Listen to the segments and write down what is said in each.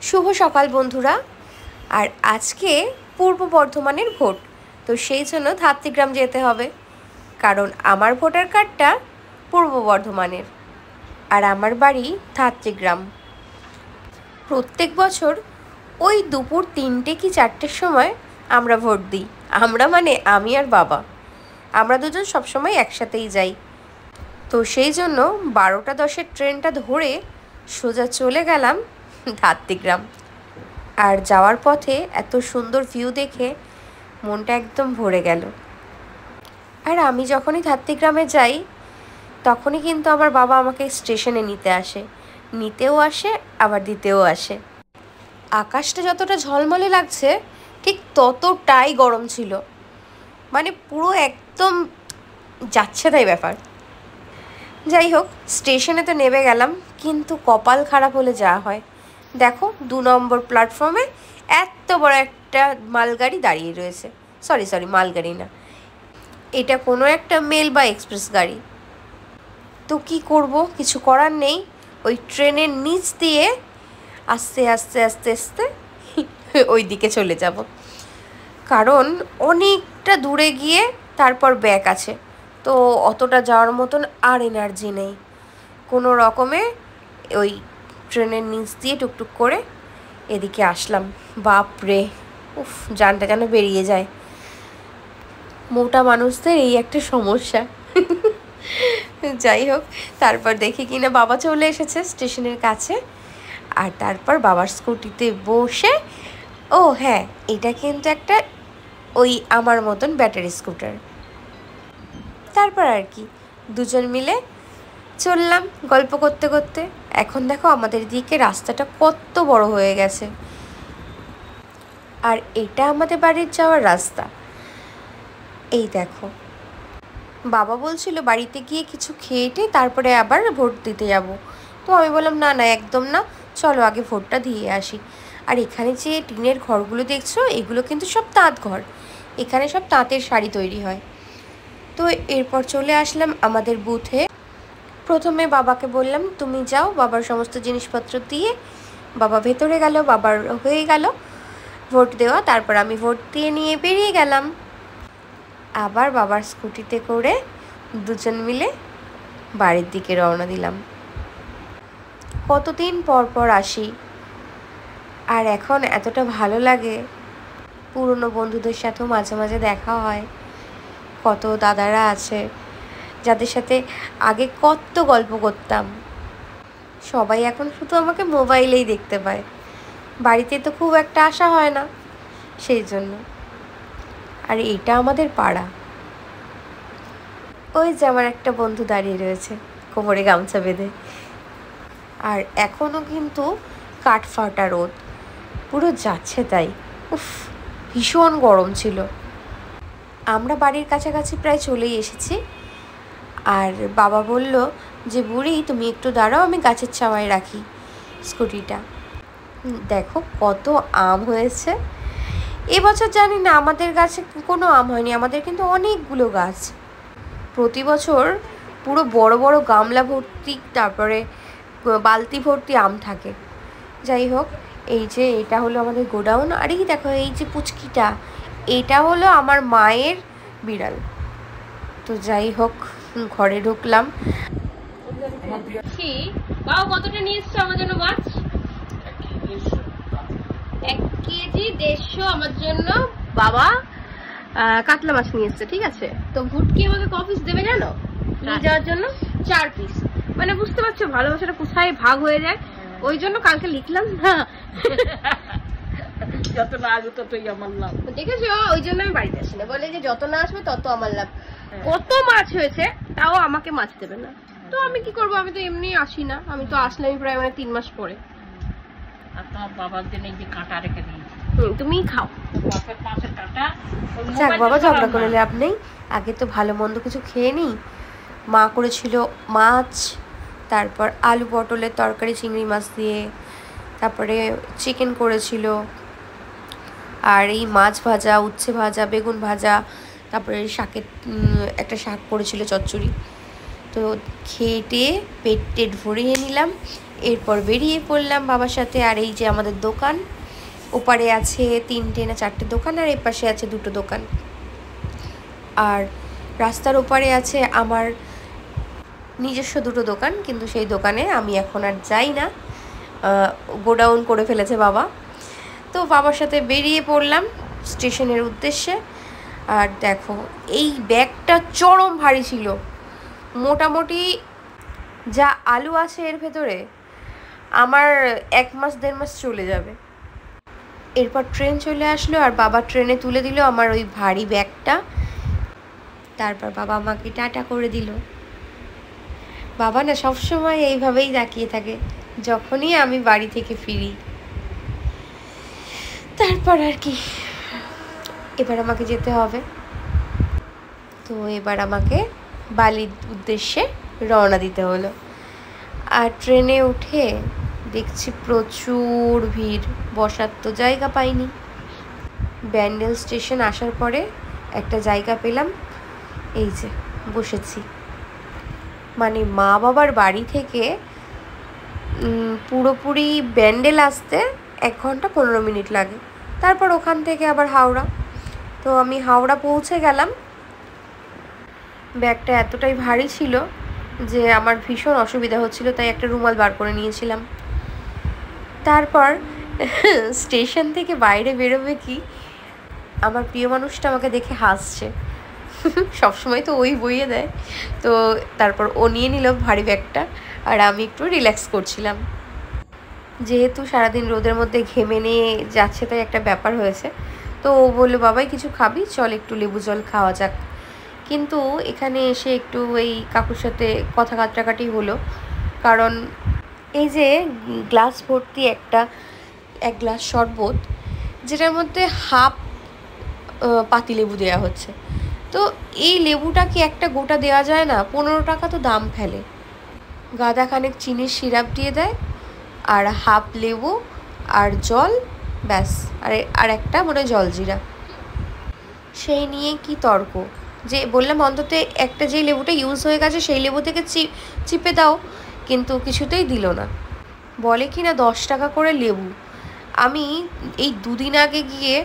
শুভ সকাল বন্ধুরা। আর আজকে পূর্ব বর্ধমানের ভোট, তো সেই জন্য ধাত্রীগ্রাম যেতে হবে, কারণ আমার ভোটার কার্ডটা পূর্ব বর্ধমানের আর আমার বাড়ি ধাত্রীগ্রাম। প্রত্যেক বছর ওই দুপুর 3টে কি 4টের সময় আমরা ভোট দিই। আমরা মানে আমি আর বাবা, আমরা দুজন সবসময় একসাথেই যাই। তো সেই জন্য 12টা 10-এর ট্রেনটা ধরে সোজা চলে গেলাম ধাত্রীগ্রাম। আর যাওয়ার পথে এত সুন্দর ভিউ দেখে মনটা একদম ভরে গেল। আর আমি যখনই ধাত্রীগ্রামে যাই তখনই কিন্তু আমার বাবা আমাকে স্টেশনে নিতেও আসে আবার দিতেও আসে। আকাশটা যতটা ঝলমলে লাগছে ঠিক ততটাই গরম ছিল, মানে পুরো একদম যাচ্ছে তাই ব্যাপার। যাই হোক, স্টেশনে তো নেমে গেলাম, কিন্তু কপাল খারাপ হলে যা হয়। দেখো 2 নম্বর প্ল্যাটফর্মে এত বড় একটা মালগাড়ি দাঁড়িয়ে রয়েছে। সরি মালগাড়ি না, এটা কোনো একটা মেল বা এক্সপ্রেস গাড়ি। তো কি করব, কিছু করার নেই, ওই ট্রেনের নিচ দিয়ে আস্তে আস্তে আস্তে আস্তে ওই দিকে চলে যাব, কারণ অনেকটা দূরে গিয়ে তারপর ব্যাক আছে। তো অতটা যাওয়ার মতন আর এনার্জি নেই। কোনো রকমে ওই ট্রেনের নিচ দিয়ে টুকটুক করে এদিকে আসলাম। বাপরে, উফ, জানটা যেন বেরিয়ে যায়। মোটা মানুষদের এই একটা সমস্যা। যাই হোক, তারপর দেখি কিনা বাবা চলে এসেছে স্টেশনের কাছে। আর তারপর বাবার স্কুটিতে বসে, ও হ্যাঁ, এটা কিন্তু একটা ওই আমার মতন ব্যাটারি স্কুটার। তারপর আর কি, দুজন মিলে চললাম গল্প করতে করতে। এখন দেখো আমাদের দিকে রাস্তাটা কত বড় হয়ে গেছে। আর এটা আমাদের বাড়ির যাওয়ার রাস্তা। এই দেখো, বাবা বলছিল বাড়িতে গিয়ে কিছু খেয়েটে তারপরে আবার ভোট দিতে যাব। তো আমি বললাম না না, একদম না, চলো আগে ভোটটা দিয়ে আসি। আর এখানে যে টিনের ঘরগুলো দেখছো, এগুলো কিন্তু সব তাঁত ঘর। এখানে সব তাঁতের শাড়ি তৈরি হয়। তো এরপর চলে আসলাম আমাদের বুথে। প্রথমে বাবাকে বললাম তুমি যাও, বাবার সমস্ত জিনিসপত্র দিয়ে বাবা ভেতরে গেল। বাবার হয়ে গেল ভোট দেওয়া। তারপর আমি ভোট দিয়ে নিয়ে বেরিয়ে গেলাম। আবার বাবার স্কুটিতে করে দুজন মিলে বাড়ির দিকে রওনা দিলাম। কতদিন পর পর আসি, আর এখন এতটা ভালো লাগে। পুরনো বন্ধুদের সাথেও মাঝে মাঝে দেখা হয়। কত দাদারা আছে যাদের সাথে আগে কত গল্প করতাম। সবাই এখন শুধু আমাকে মোবাইলেই দেখতে পায়, বাড়িতে তো খুব একটা আসা হয় না, সেই জন্য। আর এটা আমাদের পাড়া। ওই যে আমার একটা বন্ধু দাঁড়িয়ে রয়েছে কোমরে গামছা বেঁধে। আর এখনও কিন্তু কাঠফাটা রোদ, পুরো যাচ্ছে তাই। উফ, ভীষণ গরম ছিল। আমরা বাড়ির কাছাকাছি প্রায় চলেই এসেছি। আর বাবা বলল যে বুড়ি তুমি একটু দাঁড়াও, আমি গাছের ছাওয়ায় রাখি স্কুটিটা। দেখো কত আম হয়েছে এবছর। জানি না আমাদের গাছে কোনো আম হয়নি, আমাদের কিন্তু অনেকগুলো গাছ। প্রতি বছর পুরো বড় বড় গামলা ভর্তি, তারপরে বালতি ভর্তি আম থাকে। যাই হোক, এই যে এটা হলো আমাদের গোডাউন। আর এই দেখো এই যে পুচকিটা, এটা হলো আমার মায়ের বিড়াল। তো যাই হোক, ঘরে ঢুকলাম। বাবা কতটা নিয়ে এসছো আমার জন্য মাছ? 1 কেজি 150 আমার জন্য বাবা কাতলা মাছ নিয়ে এসছে। ঠিক আছে, তো ভুটকি আমাকে ক পিস দেবে জানো নিয়ে যাওয়ার জন্য? 4 পিস। মানে বুঝতে পারছো ভালোবাসাটা কোথায় ভাগ হয়ে যায়। ওই জন্য কালকে লিখলাম না, যত না আসবে ততই আমার লাভ। দেখেছো, ওই জন্য আমি বাড়িতে আসি না, বলে যে যত না আসবে তত আমার লাভ। কত মাছ হয়েছে, তাও আমাকে মাছ দেবে না। তো আমি কি করবো, আমি তো এমনি আসি না, আমি তো আসলাম প্রায় 3 মাস পরে। আর তোমার বাবার জন্য এই যে কাঁটা রেখে দিয়েছি, তুমি খাও। যাক বাবা, ঝগড়া করে লাভ নেই, আগে তো ভালো মন্দ কিছু খেয়ে নিই। মা করেছিল মাছ, তারপর আলু পটলের তরকারি চিংড়ি মাছ দিয়ে, তারপরে চিকেন করেছিল, আর এই মাছ ভাজা, উচ্ছে ভাজা, বেগুন ভাজা, তারপরে শাকের একটা শাক করেছিল চচ্চড়ি। তো খেয়ে টেয়ে পেট ভরিয়ে নিলাম। এরপর বেরিয়ে পড়লাম বাবার সাথে। আর এই যে আমাদের দোকান, ওপারে আছে 3টে না 4টে দোকান, আর এপাশে আছে 2টো দোকান। আর রাস্তার ওপারে আছে আমার নিজস্ব 2টো দোকান, কিন্তু সেই দোকানে আমি এখন আর যাই না, গোডাউন করে ফেলেছে বাবা। তো বাবার সাথে বেরিয়ে পড়লাম স্টেশনের উদ্দেশ্যে। আর দেখো এই ব্যাগটা চরম ভারী ছিল, মোটামুটি যা আলু আছে এর ভেতরে আমার 1 মাস 1.5 মাস চলে যাবে। এরপর ট্রেন চলে আসলো, আর বাবা ট্রেনে তুলে দিল আমার ওই ভারী ব্যাগটা। তারপর বাবা আমাকে টাটা করে দিল। বাবা না সবসময় এইভাবেই তাকিয়ে থাকে যখনই আমি বাড়ি থেকে ফিরি। তারপর আর কি, এবার আমাকে যেতে হবে। তো এবার আমাকে বালির উদ্দেশ্যে রওনা দিতে হলো। আর ট্রেনে উঠে দেখছি প্রচুর ভিড়, বসার তো জায়গা পাইনি। ব্যান্ডেল স্টেশন আসার পরে একটা জায়গা পেলাম, এই যে বসেছি। মানে মা বাবার বাড়ি থেকে পুরোপুরি ব্যান্ডেল আসতে 1 ঘন্টা 15 মিনিট লাগে। তারপর ওখান থেকে আবার হাওড়া। তো আমি হাওড়া পৌঁছে গেলাম। ব্যাগটা এতটাই ভারী ছিল যে আমার ভীষণ অসুবিধা হচ্ছিল, তাই একটা রুমাল বার করে নিয়েছিলাম। তারপর স্টেশন থেকে বাইরে বেরোবে কি, আমার প্রিয় মানুষটা আমাকে দেখে হাসছে। সবসময় তো ওই বইয়ে দেয়। তো তারপর ও নিয়ে নিল ভারী ব্যাগটা, আর আমি একটু রিল্যাক্স করছিলাম। যেহেতু সারাদিন রোদের মধ্যে ঘেমে নিয়ে যাচ্ছে, তাই একটা ব্যাপার হয়েছে। তো ও বললো, বাবাই কিছু খাবি, চল একটু লেবু জল খাওয়া যাক। কিন্তু এখানে এসে একটু এই কাকুর সাথে কথা কাটাকাটি হলো, কারণ এই যে গ্লাস ভর্তি এক গ্লাস শরবত, যেটার মধ্যে হাফ পাতি লেবু দেওয়া হচ্ছে। তো এই লেবুটা কি একটা গোটা দেওয়া যায় না? 15 টাকা তো দাম ফেলে। গাদা খানেক চিনির সিরাপ দিয়ে দেয়, আর হাফ লেবু আর জল, ব্যাস। আর একটা মনে জলজিরা। সেই নিয়ে কি তর্ক, যে বললাম অন্তত একটা যেই লেবুটা ইউজ হয়ে গেছে সেই লেবু থেকে চিপে দাও, কিন্তু কিছুতেই দিল না। বলে কি না 10 টাকা করে লেবু। আমি এই 2 দিন আগে গিয়ে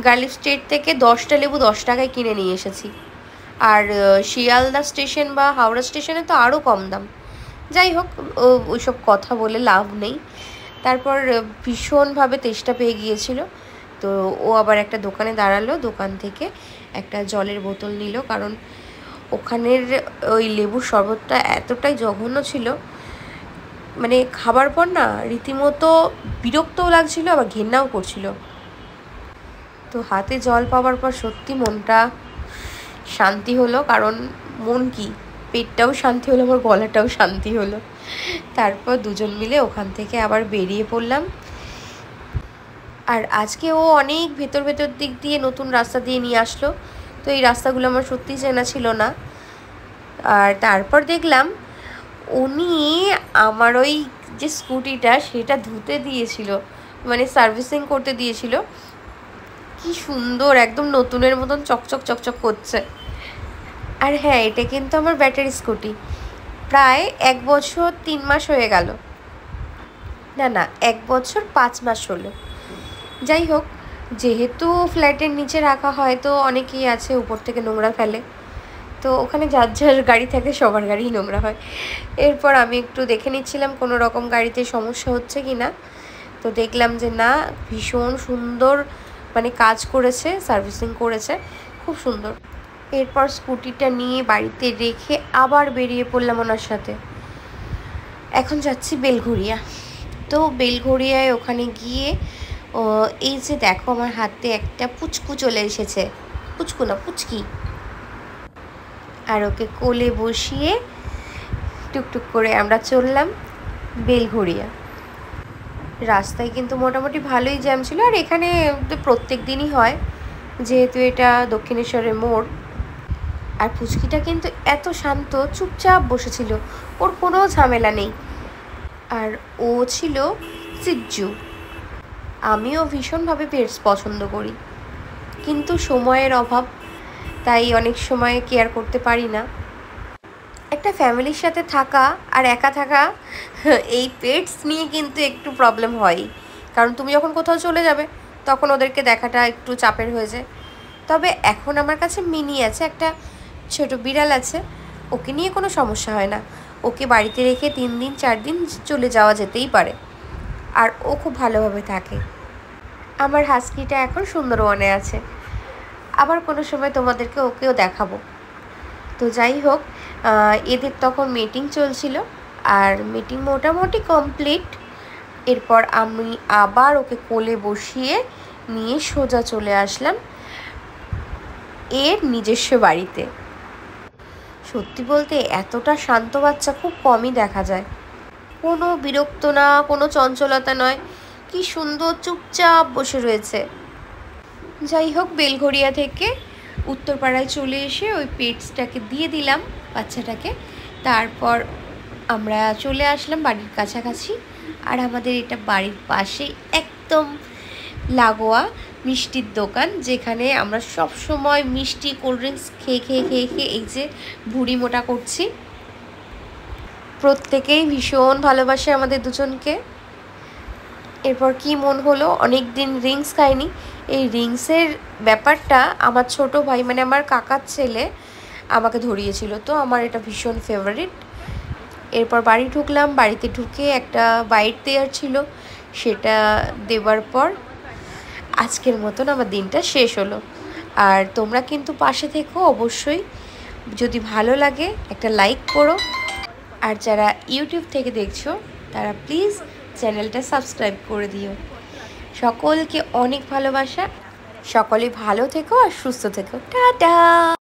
গার্লিক স্ট্রিট থেকে 10টা লেবু 10 টাকায় কিনে নিয়ে এসেছি। আর শিয়ালদা স্টেশন বা হাওড়া স্টেশনে তো আরও কম দাম। যাই হোক, ওইসব কথা বলে লাভ নেই। তারপর ভীষণভাবে তেষ্টা পেয়ে গিয়েছিল, তো ও আবার একটা দোকানে দাঁড়ালো, দোকান থেকে একটা জলের বোতল নিল, কারণ ওখানের ওই লেবুর শরবতটা এতটাই জঘন্য ছিল, মানে খাবার পর না রীতিমতো বিরক্তও লাগছিল, আবার ঘেন্নাও করছিল। তো হাতে জল পাওয়ার পর সত্যি মনটা শান্তি হলো, কারণ মন কি, পেটটাও শান্তি হলো, আমার গলাটাও শান্তি হলো। তারপর দুজন মিলে ওখান থেকে আবার বেরিয়ে পড়লাম। আর আজকে ও অনেক ভেতর দিক দিয়ে নতুন রাস্তা দিয়ে নিয়ে আসলো, তো এই রাস্তাগুলো আমার সত্যিই চেনা ছিল না। আর তারপর দেখলাম উনি আমার ওই যে স্কুটিটা সেটা ধুতে দিয়েছিল, মানে সার্ভিসিং করতে দিয়েছিল। কি সুন্দর, একদম নতুনের মতন চকচক চকচক করছে। আর হ্যাঁ, এটা কিন্তু আমার ব্যাটারি স্কুটি। প্রায় 1 বছর 3 মাস হয়ে গেল, না 1 বছর 5 মাস হলো। যাই হোক, যেহেতু ফ্ল্যাটের নিচে রাখা হয়, তো অনেকেই আছে উপর থেকে নোংরা ফেলে, তো ওখানে যার গাড়ি থাকে সবার গাড়িই নোংরা হয়। এরপর আমি একটু দেখে নিচ্ছিলাম কোনো রকম গাড়িতে সমস্যা হচ্ছে কি না। তো দেখলাম যে না, ভীষণ সুন্দর, মানে কাজ করেছে, সার্ভিসিং করেছে, খুব সুন্দর। এরপর স্কুটিটা নিয়ে বাড়িতে রেখে আবার বেরিয়ে পড়লাম ওনার সাথে। এখন যাচ্ছি বেলঘরিয়া। তো বেলঘরিয়ায় ওখানে গিয়ে এই যে দেখো আমার হাতে একটা পুচকু চলে এসেছে, পুচকু না পুচকি, আর ওকে কোলে বসিয়ে টুকটুক করে আমরা চললাম বেলঘরিয়া। রাস্তায় কিন্তু মোটামুটি ভালোই জ্যাম ছিল, আর এখানে তো প্রত্যেক দিনই হয়, যেহেতু এটা দক্ষিণেশ্বরের মোড়। আর পুচকিটা কিন্তু এত শান্ত, চুপচাপ বসেছিল, ওর কোনো ঝামেলা নেই। আর ও ছিল সিজ্জু। আমিও ভীষণভাবে পেটস পছন্দ করি, কিন্তু সময়ের অভাব, তাই অনেক সময় কেয়ার করতে পারি না। একটা ফ্যামিলির সাথে থাকা আর একা থাকা, এই পেটস নিয়ে কিন্তু একটু প্রবলেম হয়। কারণ তুমি যখন কোথাও চলে যাবে তখন ওদেরকে দেখাটা একটু চাপের হয়ে যায়। তবে এখন আমার কাছে মিনি আছে, একটা ছোট বিড়াল আছে, ওকে নিয়ে কোনো সমস্যা হয় না। ওকে বাড়িতে রেখে 3 দিন 4 দিন চলে যাওয়া যেতেই পারে, আর ও খুব ভালোভাবে থাকে। আমার হাস্কিটা এখন সুন্দরবনে আছে, আবার কোনো সময় তোমাদেরকে ওকেও দেখাবো। তো যাই হোক, এদের তখন মিটিং চলছিল, আর মিটিং মোটামুটি কমপ্লিট। এরপর আমি আবার ওকে কোলে বসিয়ে নিয়ে সোজা চলে আসলাম এর নিজস্ব বাড়িতে। সত্যি বলতে এতটা শান্ত বাচ্চা খুব কমই দেখা যায়। কোনো বিরক্ত না, কোনো চঞ্চলতা নয়, কি সুন্দর চুপচাপ বসে রয়েছে। যাই হোক, বেলঘরিয়া থেকে উত্তরপাড়ায় চলে এসে ওই পেটসটাকে দিয়ে দিলাম, বাচ্চাটাকে। তারপর আমরা চলে আসলাম বাড়ির কাছাকাছি। আর আমাদের এটা বাড়ির পাশেই একদম লাগোয়া মিষ্টির দোকান, যেখানে আমরা সব সময় মিষ্টি কোল্ড ড্রিঙ্কস খেয়ে খেয়ে খেয়ে খেয়ে এই যে ভুঁড়ি মোটা করছি। প্রত্যেকেই ভীষণ ভালোবাসে আমাদের দুজনকে। এরপর কি মন হলো, অনেক দিন রিংস খাইনি। এই রিংসের ব্যাপারটা আমার ছোট ভাই, মানে আমার কাকার ছেলে, আমাকে ধরিয়েছিল, তো আমার এটা ভীষণ ফেভারিট। এরপর বাড়ি ঢুকলাম, বাড়িতে ঢুকে একটা বাইট দেওয়ার ছিল, সেটা দেওয়ার পর আজকের মতন আমার দিনটা শেষ হলো। আর তোমরা কিন্তু পাশে থেকো অবশ্যই, যদি ভালো লাগে একটা লাইক করো, আর যারা ইউটিউব থেকে দেখছো তারা প্লিজ চ্যানেলটা সাবস্ক্রাইব করে দিও। সকলকে অনেক ভালোবাসা, সকলে ভালো থেকো আর সুস্থ থেকো। টাটা।